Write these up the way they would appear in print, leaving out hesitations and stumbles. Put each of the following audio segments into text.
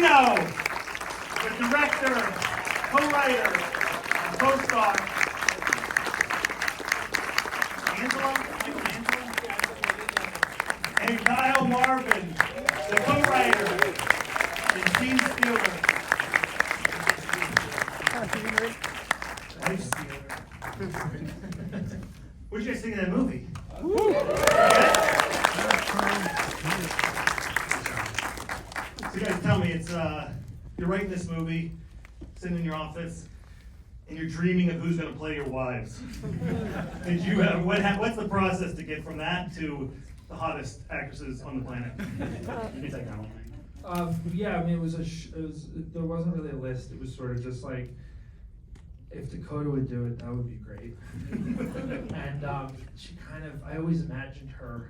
Covino, the director, co-writer, and co-star. Angelo? And Kyle Marvin, the co-writer, and Gene Steeler. Wife Steeler. What'd you guys think of that movie? So you guys tell me, it's you're writing this movie, sitting in your office, and you're dreaming of who's going to play your wives. Did you have what's the process to get from that to the hottest actresses on the planet? You can take that one. Yeah, I mean, there wasn't really a list. It was sort of just like, if Dakota would do it, that would be great. And she I always imagined her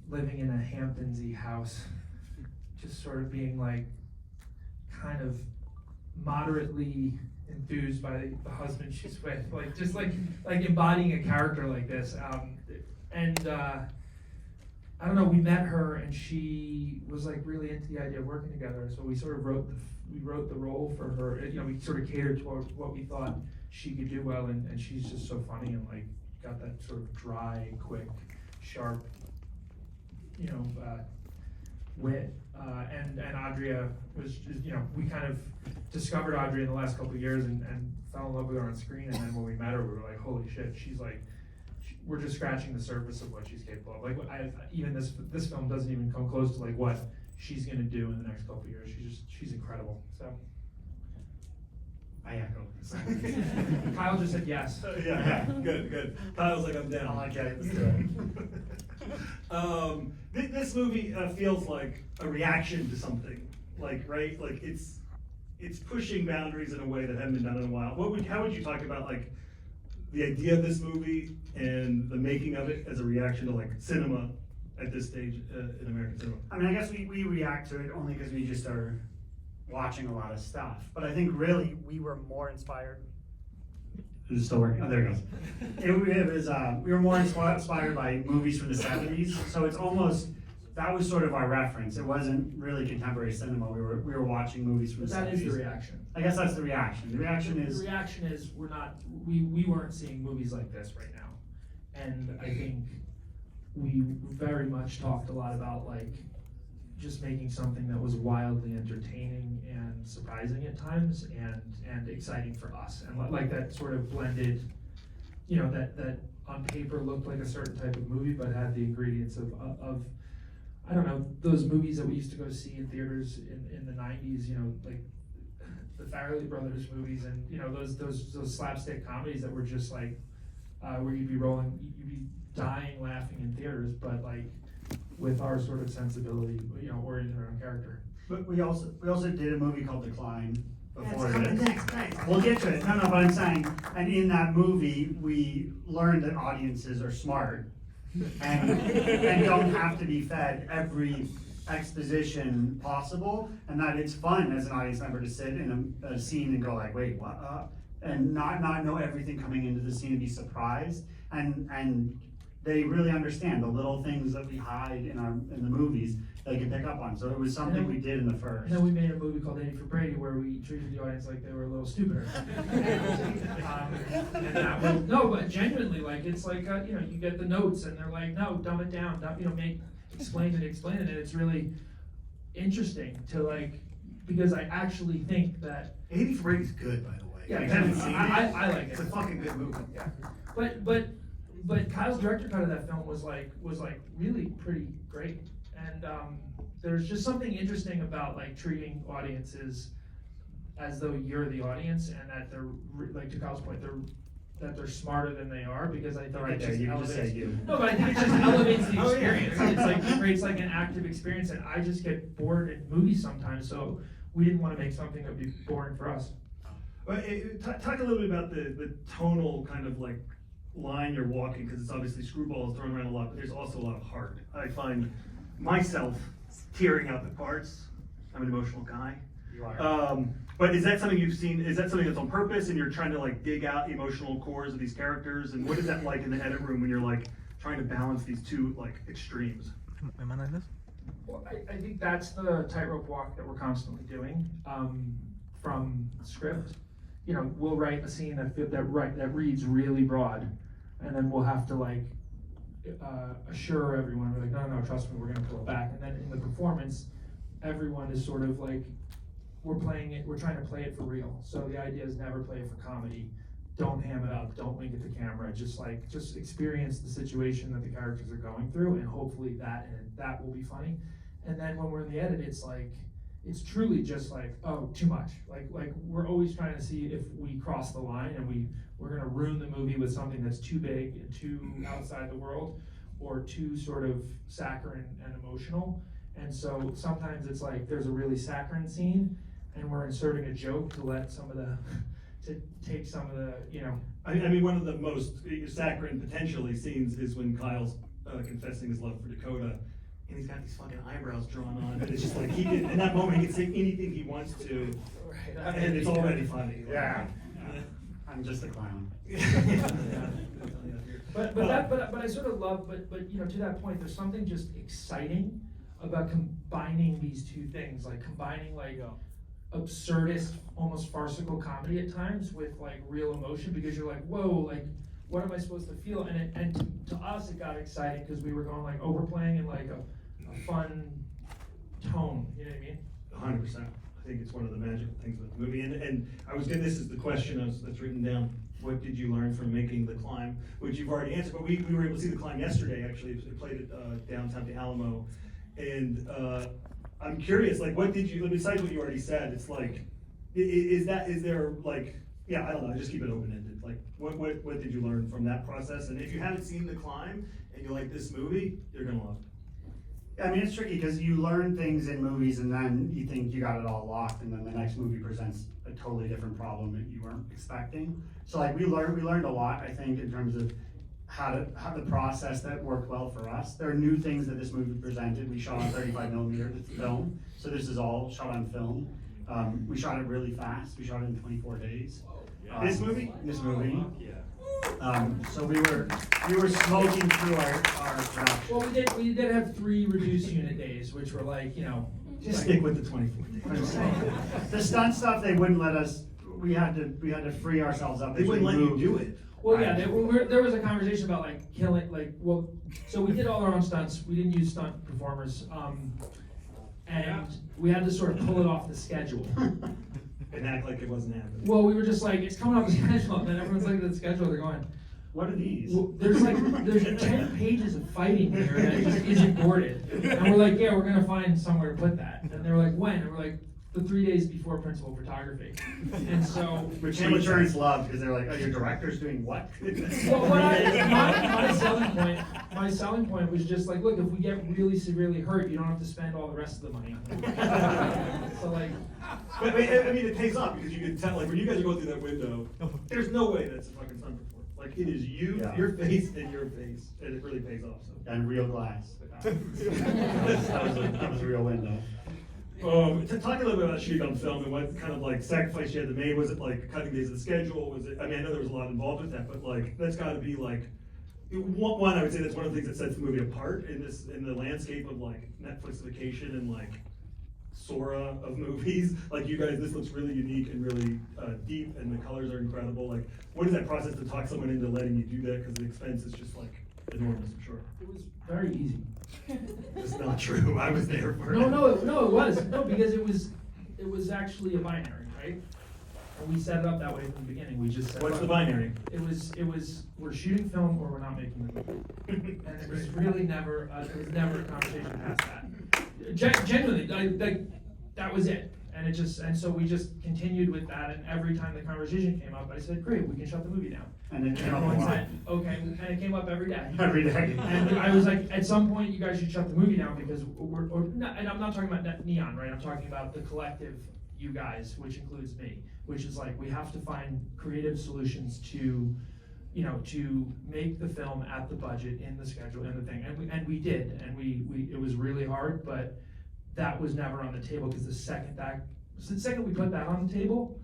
living in a Hamptons-y house, just sort of being like, kind of moderately enthused by the husband she's with, like just like embodying a character like this. I don't know, we met her and she was like really into the idea of working together, so we sort of wrote the role for her. You know, we sort of catered toward what we thought she could do well, and she's just so funny and like got that sort of dry, quick, sharp, wit. And Audria was just, we kind of discovered Audria in the last couple of years and fell in love with her on screen, and then when we met her, we were like, holy shit, she's like, we're just scratching the surface of what she's capable of. Like, even this film doesn't even come close to like what she's gonna do in the next couple of years. She's incredible. So I echo. Kyle just said yes. Yeah, good. Kyle's like, I'm down. I like that. Let's do it. This movie feels like a reaction to something, right? Like it's pushing boundaries in a way that haven't been done in a while. How would you talk about like the idea of this movie and the making of it as a reaction to like cinema at this stage in American cinema? I mean, I guess we react to it only because we just are watching a lot of stuff. But I think really we were more inspired. Is it still working? Oh, there it goes. It was we were more inspired by movies from the 70s. So it's almost, that was sort of our reference. It wasn't really contemporary cinema. We were watching movies from the 70s. That is the reaction. I guess that's the reaction. The reaction is we weren't seeing movies like this right now. And I think we very much talked a lot about like just making something that was wildly entertaining and surprising at times and exciting for us. And like that sort of blended, that on paper looked like a certain type of movie, but had the ingredients of I don't know, those movies that we used to go see in theaters in the 90s, like the Farrelly Brothers movies, and those slapstick comedies that were just like where you'd be dying laughing in theaters, but like with our sort of sensibility, oriented around character. But we also did a movie called Decline before That's coming this. next. We'll get to it. No, but I'm saying, and in that movie, we learned that audiences are smart and don't have to be fed every exposition possible, and that it's fun as an audience member to sit in a scene and go like, wait, what? And not know everything coming into the scene and be surprised, and they really understand the little things that we hide in the movies they can pick up on. So it was something we did in the first. And then we made a movie called 80 for Brady where we treated the audience like they were a little stupider. But genuinely, like it's like you get the notes and they're like, no, dumb it down, explain it, and it's really interesting to like, because I actually think that 80 for Brady's good, by the way. Yeah, I haven't seen it. I like it. It's a fucking good movie. Yeah, but Kyle's director cut of that film was like really pretty great, and there's just something interesting about like treating audiences as though you're the audience, and that they're like, to Kyle's point, they're smarter than they are, because I think Right it there, just you can elevates. just say you. No, but I think it just elevates the Oh, yeah. experience. It's like it creates like an active experience, and I just get bored in movies sometimes. So we didn't want to make something that would be boring for us. Well, talk a little bit about the tonal kind of like line you're walking, because it's obviously screwballs thrown around a lot, but there's also a lot of heart. I find myself tearing out the parts. I'm an emotional guy. You are. But is that something you've seen? Is that something that's on purpose, and you're trying to like dig out the emotional cores of these characters? And what is that like in the edit room when you're like trying to balance these two like extremes? ¿Me mandas? Well, I think that's the tightrope walk that we're constantly doing, from script. You know, we'll write a scene that reads really broad, and then we'll have to like assure everyone, we're like, no, trust me, we're gonna pull it back. And then in the performance, everyone is sort of like, we're trying to play it for real. So the idea is never play it for comedy. Don't ham it up, don't wink at the camera, just experience the situation that the characters are going through, and hopefully that will be funny. And then when we're in the edit, it's truly just like, oh, too much. Like we're always trying to see if we cross the line and we're gonna ruin the movie with something that's too big and too outside the world, or too sort of saccharine and emotional. And so sometimes it's like there's a really saccharine scene, and we're inserting a joke to let take some of the, you know. I mean, one of the most saccharine potentially scenes is when Kyle's confessing his love for Dakota, and he's got these fucking eyebrows drawn on, and it's just like in that moment he can say anything he wants to, and it's already funny. Yeah. I'm just a clown. But I sort of love, but you know, to that point, there's something just exciting about combining these two things, like combining like absurdist, almost farcical comedy at times with like real emotion, because you're like, whoa, like what am I supposed to feel? And to us it got exciting because we were going like, oh, we're playing in like a fun tone, you know what I mean? 100%. I think it's one of the magical things about the movie. And this is the question that's written down. What did you learn from making The Climb? Which you've already answered, but we were able to see The Climb yesterday, actually. It played at downtown the Alamo. And I'm curious, like, what did you, besides what you already said, it's like, is there like, yeah, I don't know, just keep it open-ended. Like, what did you learn from that process? And if you haven't seen The Climb and you like this movie, you're gonna love it. I mean, it's tricky because you learn things in movies and then you think you got it all locked, and then the next movie presents a totally different problem that you weren't expecting. So like we learned a lot, I think, in terms of how the process that worked well for us. There are new things that this movie presented. We shot on 35mm film, so this is all shot on film. We shot it really fast. We shot it in 24 days. This movie? This movie. Yeah. So we were smoking through our production. Well, we did have 3 reduced unit days, which were like, you know, Just stick with the 24 days. The stunt stuff, they wouldn't let us. We had to free ourselves up. They wouldn't let you do it. Well, yeah, there was a conversation about like killing, like, well, so we did all our own stunts. We didn't use stunt performers, and we had to sort of pull it off the schedule. And act like it wasn't happening. Well, we were just like, it's coming off the schedule, and then everyone's looking at the schedule, they're going, What are these? well, there's 10 pages of fighting here that just isn't boarded. And we're like, yeah, we're gonna find somewhere to put that. And they were like, when? And we're like, the 3 days before principal photography. And so, Which amateurs love, because they're like, oh, your director's doing what? well, my selling point was just like, look, if we get really severely hurt, you don't have to spend all the rest of the money. So like, But I mean, it pays off because you can tell, like, when you guys are going through that window, there's no way that's a fucking stunt performance. Like, it is you, Yeah. your face, and your face, and it really pays off. So. And real glass. that was a real window. Talk a little bit about shooting on film and what kind of like sacrifice you had to make. Was it like cutting days of the schedule? Was it? I mean, I know there was a lot involved with that, but like that's got to be like one. I would say that's one of the things that sets the movie apart in the landscape of like Netflixification and like Sora of movies. Like you guys, this looks really unique and really deep, and the colors are incredible. Like, what is that process to talk someone into letting you do that? Because the expense is just like enormous, I'm sure. it was very easy. It's not true. I was there for it. No, it was. No, because it was actually a binary, right? And we set it up that way from the beginning. We just said, What's the binary? It was we're shooting film or we're not making the movie. And it was really never a conversation past that. Genuinely, like that was it. And so we just continued with that, and every time the conversation came up, I said, great, we can shut the movie down. And it came up a Everyone lot. said, okay, and it came up every day. Every day. And I was like, at some point, you guys should shut the movie down because and I'm not talking about Neon, right? I'm talking about the collective, you guys, which includes me, which is like, we have to find creative solutions to, you know, to make the film at the budget, in the schedule, in the thing. And we did, and it was really hard, but that was never on the table because the second we put that on the table,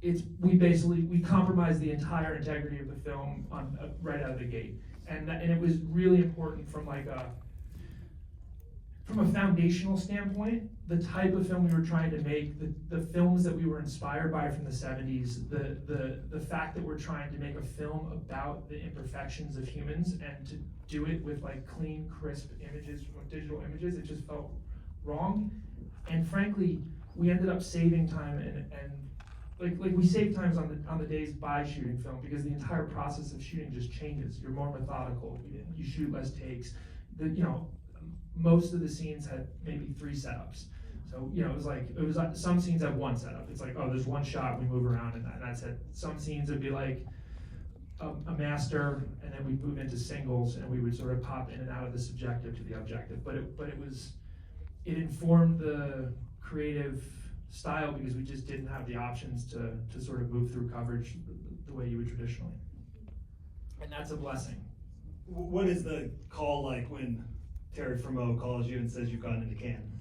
we compromised the entire integrity of the film on right out of the gate, and it was really important from from a foundational standpoint, the type of film we were trying to make, the films that we were inspired by from the 70s, the fact that we're trying to make a film about the imperfections of humans and to do it with like clean, crisp images from digital images, it just felt wrong. And frankly, we ended up saving time and like we save times on the days by shooting film because the entire process of shooting just changes. You're more methodical. You shoot less takes. Most of the scenes had maybe 3 setups. So it was like some scenes have 1 setup. It's like, oh, there's 1 shot, we move around and that's it. Some scenes would be like a master, and then we'd move into singles, and we would sort of pop in and out of the subjective to the objective. But it informed the creative style because we just didn't have the options to sort of move through coverage the way you would traditionally. And that's a blessing. What is the call like when Terry Fremo calls you and says you've gone into Cannes?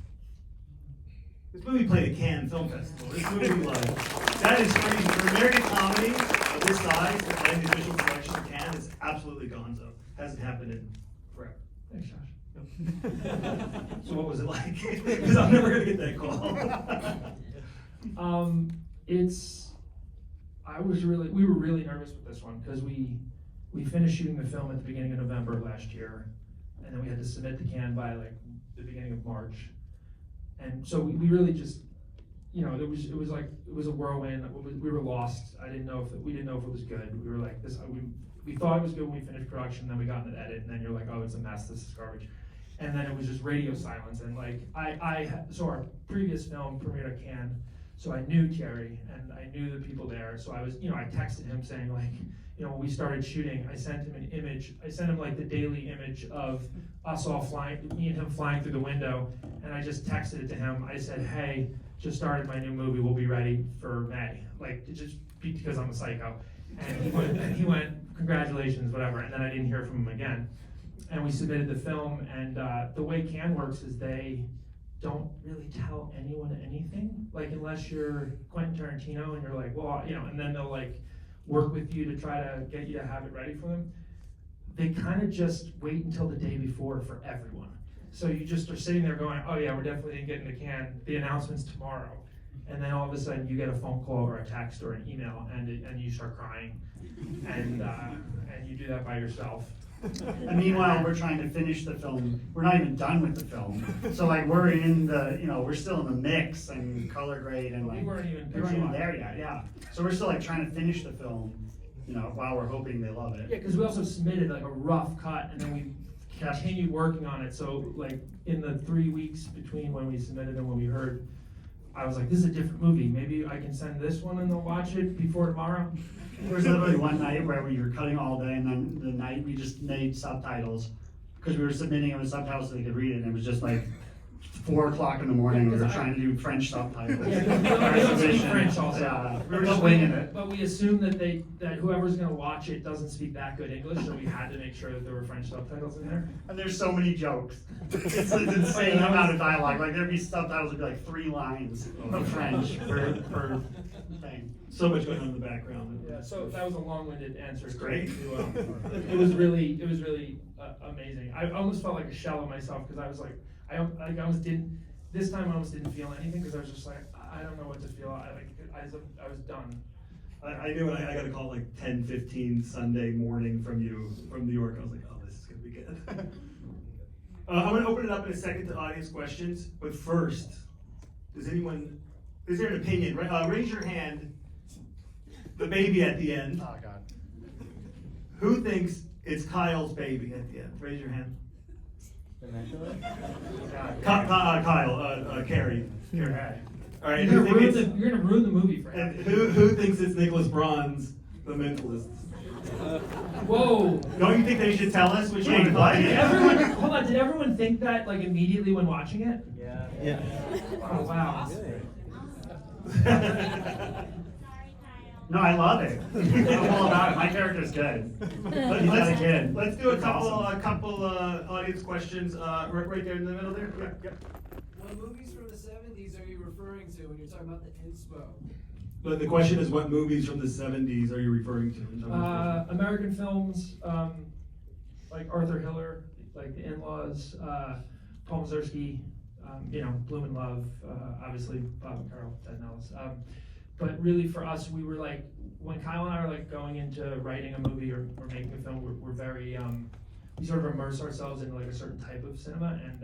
This movie played at Cannes Film Festival. This movie that is crazy. For American comedy of this size, to play the official selection of Cannes is absolutely gonzo. Hasn't happened in forever. Thanks, Josh. So what was it like? Because I'm never gonna get that call. We were really nervous with this one because we finished shooting the film at the beginning of November of last year, and then we had to submit to Cannes by like the beginning of March. And so we really just, it was a whirlwind. We were lost. We didn't know if it was good. We were like this. We thought it was good when we finished production. Then we got into edit, and then you're like, oh, it's a mess. This is garbage. And then it was just radio silence. And like so our previous film premiered at Cannes. So I knew Thierry and I knew the people there. So I was, I texted him saying like, when we started shooting, I sent him an image. I sent him like the daily image of us all flying, me and him flying through the window. And I just texted it to him. I said, hey, just started my new movie. We'll be ready for May. Like, just because I'm a psycho. And he went, congratulations, whatever. And then I didn't hear from him again. And we submitted the film. And the way Cannes works is they don't really tell anyone anything. Like, unless you're Quentin Tarantino and you're like, well, and then they'll like work with you to try to get you to have it ready for them. They kind of just wait until the day before for everyone. So you just are sitting there going, oh yeah, we're definitely getting to Cannes. The announcement's tomorrow. And then all of a sudden you get a phone call or a text or an email and you start crying. And you do that by yourself. And meanwhile, we're trying to finish the film. We're not even done with the film. So like we're in we're still in the mix and color grade and like we weren't even there yet. Yeah. So we're still like trying to finish the film, while we're hoping they love it. Yeah, because we also submitted like a rough cut and then we continued working on it. So like in the 3 weeks between when we submitted and when we heard, I was like, this is a different movie. Maybe I can send this one and they'll watch it before tomorrow. There was literally one night where we were cutting all day, and then the night we just made subtitles because we were submitting it with subtitles so they could read it, and it was just like 4 o'clock in the morning. Yeah, we were trying to do French subtitles. Yeah, we don't speak French also. Yeah, we were just winging it. But we assumed that whoever's going to watch it doesn't speak that good English, so we had to make sure that there were French subtitles in there. And there's so many jokes. It's an insane amount of dialogue. Like there'd be subtitles would be like 3 lines of French per thing. So much going on in the background. Yeah, so that was a long-winded answer. It's great. It was really amazing. I almost felt like a shell of myself because I was like, I almost didn't. This time I almost didn't feel anything because I was just like, I don't know what to feel. I was done. I knew I got a call like 10:15 Sunday morning from you from New York. I was like, oh, this is gonna be good. I'm gonna open it up in a second to audience questions, but first, is there an opinion? Raise your hand. The baby at the end. Oh God. Who thinks it's Kyle's baby at the end? Raise your hand. Kyle, Carrie. All right. You're gonna ruin the movie for him. Who thinks it's Nicholas Braun's The Mentalist? Whoa! Don't you think they should tell us which one? Hold on. Did everyone think that like immediately when watching it? Yeah. Oh wow. No, I love it. I'm all about it. My character's good. Let's do a couple audience questions right there in the middle there. Yep. What movies from the 70s are you referring to when you're talking about the inspo? But the question is, what movies from the 70s are you referring to? American films, like Arthur Hiller, like The In-Laws, Paul Mazursky, Bloom and Love, obviously Bob and Carl, Ted and Ellis. But really for us, we were like, when Kyle and I are like going into writing a movie or making a film, we're very, we sort of immerse ourselves in like a certain type of cinema. And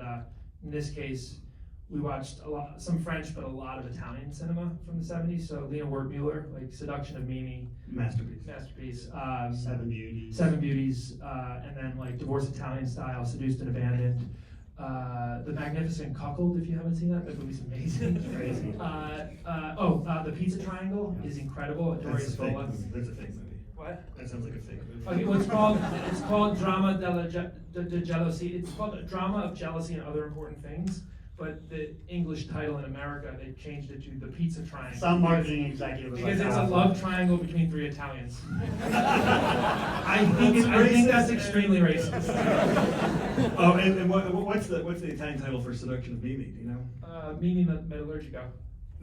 in this case, we watched some French, but a lot of Italian cinema from the 70s. So Lena Wertmuller, like Seduction of Mimi. Masterpiece. Seven Beauties. Seven Beauties, and then like Divorce Italian Style, Seduced and Abandoned. The Magnificent Cuckold, if you haven't seen that movie's amazing. It's crazy. The Pizza Triangle is incredible. That's a fake Bola. movie. That's a fake movie. What? That sounds like a fake movie. Okay, well, it's called Drama de Jealousy. It's called a Drama of Jealousy and Other Important Things. But the English title in America, they changed it to The Pizza Triangle. Some marketing executive was Because like, it's a "Ah, love triangle between three Italians. I think that's extremely racist. Oh, and what's the Italian title for Seduction of Mimi? Do you know? Mimi Metallurgico.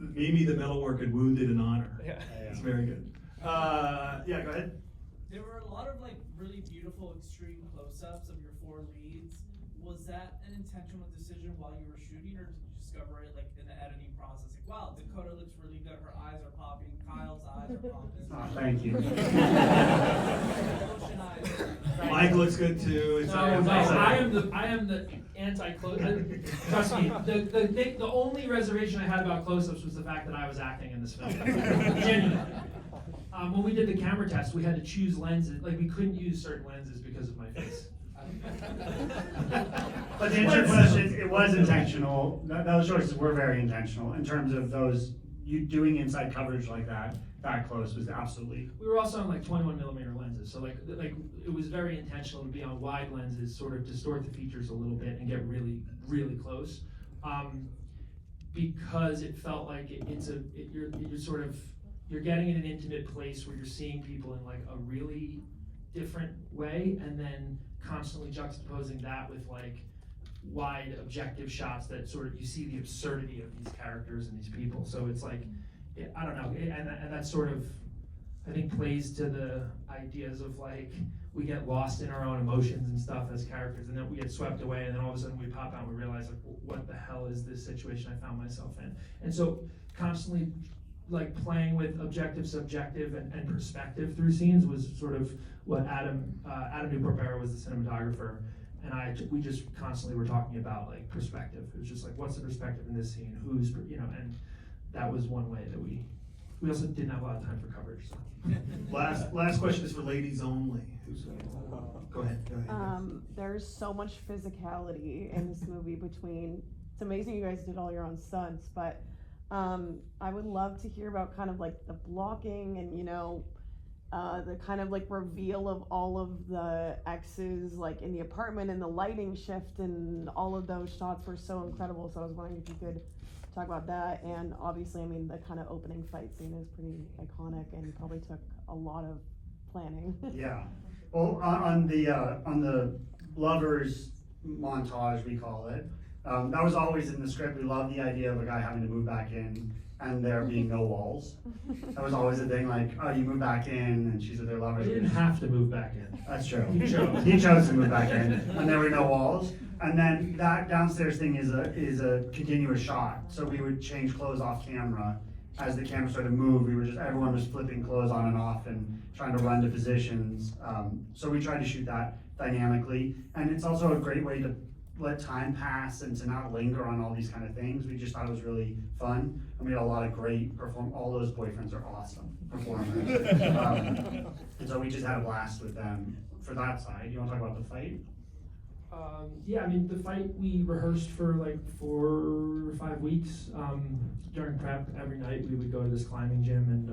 Mimi, the metalworker, wounded in honor. Yeah. It's very good. Yeah, go ahead. There were a lot of like really beautiful extreme close-ups of your four leads. Was that an intentional decision while you were shooting, or did you discover it like in the editing process? Like, wow, Dakota looks really good. Her eyes are popping. Kyle's eyes are popping. Oh, thank you. Ocean eyes. Mike looks good too. It's No, I am the anti-close. Trust me, the only reservation I had about close-ups was the fact that I was acting in this film. Genuinely. When we did the camera test, we had to choose lenses. Like, we couldn't use certain lenses because of my face. But to answer your question, it was intentional. Those choices were very intentional in terms of you doing inside coverage like that close was absolutely. We were also on like 21mm lenses, so like it was very intentional to be on wide lenses, sort of distort the features a little bit and get really, really close, because it felt like you're getting in an intimate place where you're seeing people in like a really different way, and then constantly juxtaposing that with like wide objective shots that sort of you see the absurdity of these characters and these people. So it's like, I don't know, and that sort of, I think, plays to the ideas of like we get lost in our own emotions and stuff as characters, and then we get swept away, and then all of a sudden we pop out and we realize like, what the hell is this situation I found myself in? And so constantly like playing with objective, subjective, and perspective through scenes was sort of what Adam Newport-Barrow was the cinematographer, and we just constantly were talking about like perspective. It was just like, what's the perspective in this scene? Who's, and that was one way that we also didn't have a lot of time for coverage. So. Last question is for ladies only. Go ahead. There's so much physicality in this movie it's amazing you guys did all your own stunts, but I would love to hear about kind of like the blocking and, the kind of like reveal of all of the X's like in the apartment and the lighting shift and all of those shots were so incredible. So I was wondering if you could talk about that. And obviously, I mean, the kind of opening fight scene is pretty iconic and probably took a lot of planning. Yeah. Well, on the lovers montage, we call it, that was always in the script. We loved the idea of a guy having to move back in and there being no walls. That was always a thing, like, oh, you move back in and she's with her lovers. He didn't have to move back in. That's true. He chose. He chose to move back in, and there were no walls. And then that downstairs thing is a continuous shot. So we would change clothes off camera. As the camera started to move, everyone was flipping clothes on and off and trying to run to positions. So we tried to shoot that dynamically. And it's also a great way to let time pass and to not linger on all these kind of things. We just thought it was really fun. And we had a lot of great all those boyfriends are awesome performers. And so we just had a blast with them for that side. You want to talk about the fight? Yeah, I mean, the fight we rehearsed for like 4 or 5 weeks. During prep, every night we would go to this climbing gym and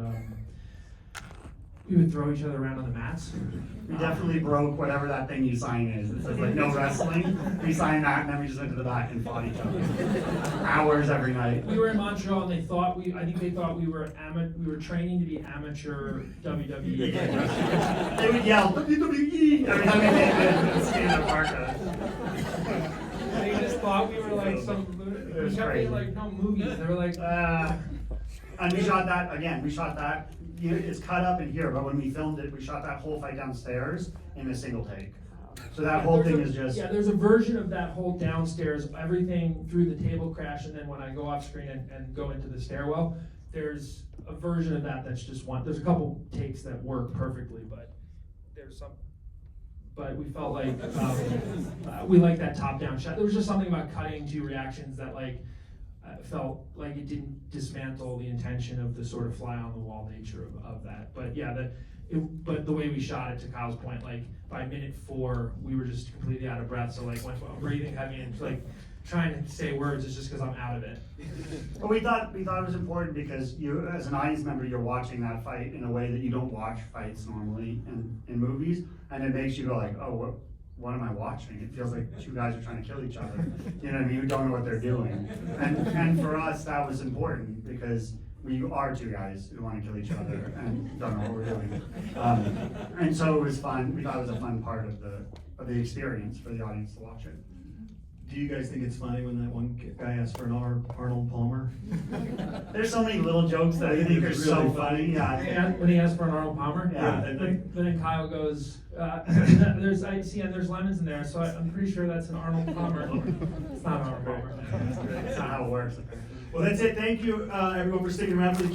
we would throw each other around on the mats. We definitely broke whatever that thing you sign is. It says like no wrestling. We signed that and then we just went to the back and fought each other. Hours every night. We were in Montreal and I think they thought we were training to be amateur WWE. They would yell WWE every time we did stand-up parka. They just thought we were like we was kept crazy. being like, no movies. They were like, And we shot that, it's cut up in here, but when we filmed it, we shot that whole fight downstairs in a single take. So that whole thing is just. Yeah, there's a version of that whole downstairs, everything through the table crash, and then when I go off screen and go into the stairwell, there's a version of that that's just one. There's a couple takes that work perfectly, but there's some. But we felt like we like that top-down shot. There was just something about cutting to reactions that felt like it didn't dismantle the intention of the sort of fly-on-the-wall nature of that. But yeah, but the way we shot it, to Kyle's point, like by minute 4, we were just completely out of breath. So like when I'm breathing heavy and like trying to say words is just because I'm out of it. But we thought it was important because you, as an audience member, you're watching that fight in a way that you don't watch fights normally in movies, and it makes you go like, oh, what am I watching? It feels like 2 guys are trying to kill each other. You know what I mean? You don't know what they're doing. And for us, that was important because we are 2 guys who want to kill each other and don't know what we're doing. And so it was fun. We thought it was a fun part of the experience for the audience to watch it. Do you guys think it's funny when that one guy asked for an Arnold Palmer? There's so many little jokes that I think are so funny. Yeah. And when he asked for an Arnold Palmer, Yeah. But then Kyle goes, there's lemons in there, so I'm pretty sure that's an Arnold Palmer. It's not an Arnold Palmer. That's not how it works. Well, that's it. Thank you, everyone, for sticking around for the